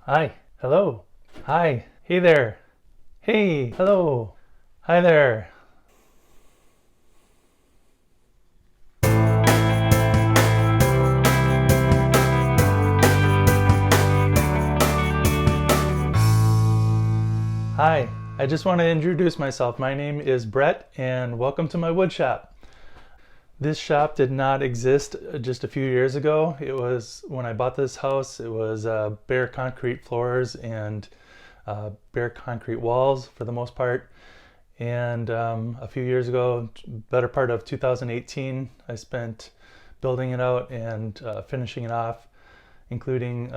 Hi. Hello. Hi. Hey there. Hey. Hello. Hi there. Hi. I just want to introduce myself. My name is Brett and welcome to my woodshop. This shop did not exist just a few years ago. It was when I bought this house, it was bare concrete floors and bare concrete walls for the most part. And a few years ago, better part of 2018, I spent building it out and finishing it off, including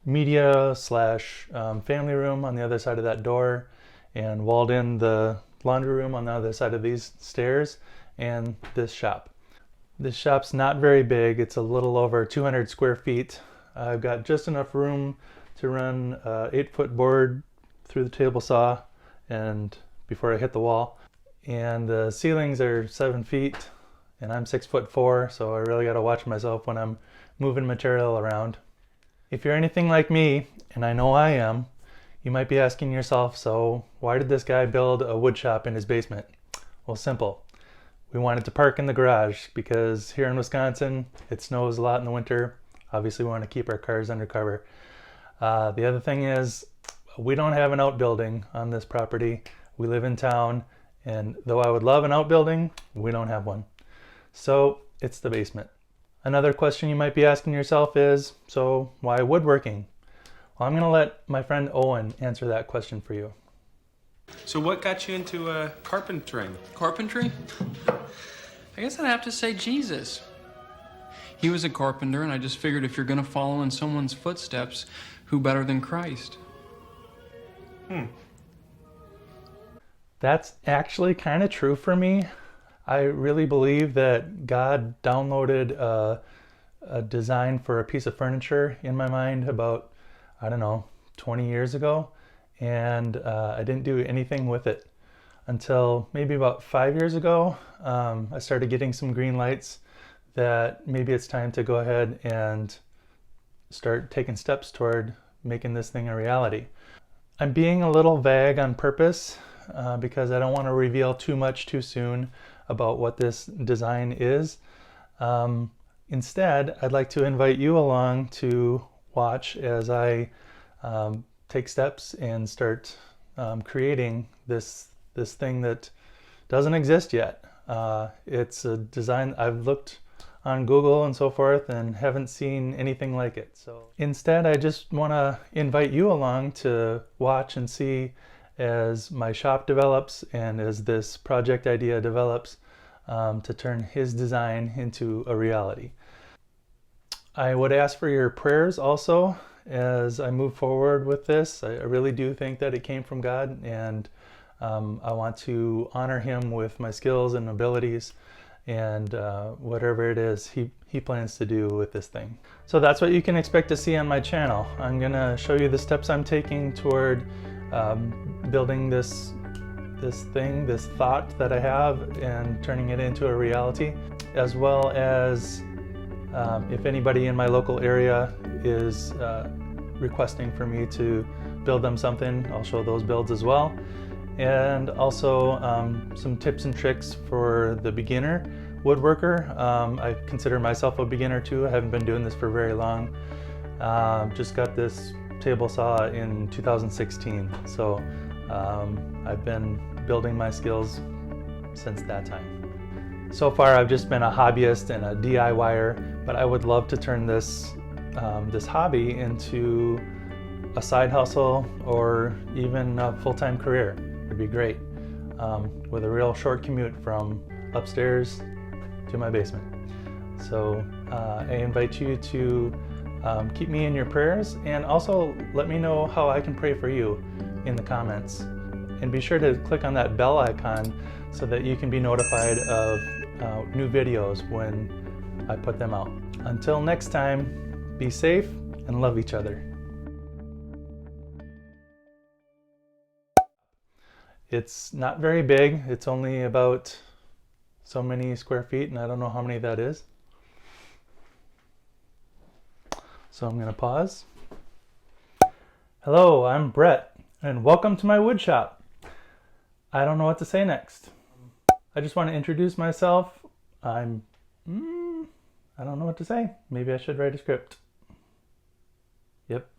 media slash family room on the other side of that door, and walled in the laundry room on the other side of these stairs, and this shop. This shop's not very big. It's a little over 200 square feet. I've got just enough room to run 8-foot board through the table saw and before I hit the wall. And the ceilings are 7 feet and I'm 6'4", so I really got to watch myself when I'm moving material around. If you're anything like me, and I know I am, you might be asking yourself, so why did this guy build a wood shop in his basement? Well, simple. We wanted to park in the garage because here in Wisconsin, it snows a lot in the winter. Obviously, we want to keep our cars under cover. The other thing is, we don't have an outbuilding on this property. We live in town, and though I would love an outbuilding, we don't have one. So it's the basement. Another question you might be asking yourself is, so why woodworking? Well, I'm going to let my friend Owen answer that question for you. So what got you into carpentering? Carpentry? I guess I'd have to say Jesus. He was a carpenter, and I just figured if you're going to follow in someone's footsteps, who better than Christ? That's actually kind of true for me. I really believe that God downloaded a design for a piece of furniture in my mind about, I don't know, 20 years ago. And I didn't do anything with it until maybe about 5 years ago. I started getting some green lights that maybe it's time to go ahead and start taking steps toward making this thing a reality. I'm being a little vague on purpose because I don't want to reveal too much too soon about what this design is. Instead, I'd like to invite you along to watch as I take steps and start creating this thing that doesn't exist yet. It's a design I've looked on Google and so forth and haven't seen anything like it. So instead, I just want to invite you along to watch and see as my shop develops and as this project idea develops to turn his design into a reality. I would ask for your prayers also as I move forward with this. I really do think that it came from God, and I want to honor him with my skills and abilities and whatever it is he plans to do with this thing. So that's what you can expect to see on my channel. I'm gonna show you the steps I'm taking toward building this thing, this thought that I have, and turning it into a reality, as well as if anybody in my local area is requesting for me to build them something, I'll show those builds as well. And also some tips and tricks for the beginner woodworker. I consider myself a beginner too. I haven't been doing this for very long. Just got this table saw in 2016. So I've been building my skills since that time. So far I've just been a hobbyist and a DIYer, but I would love to turn this hobby into a side hustle or even a full-time career. It'd be great, with a real short commute from upstairs to my basement. So I invite you to keep me in your prayers, and also let me know how I can pray for you in the comments. And be sure to click on that bell icon so that you can be notified of new videos when I put them out. Until next time, be safe and love each other. It's not very big. It's only about so many square feet, and I don't know how many that is. So I'm going to pause. Hello, I'm Brett, and welcome to my woodshop. I don't know what to say next. I just want to introduce myself. I don't know what to say. Maybe I should write a script. Yep.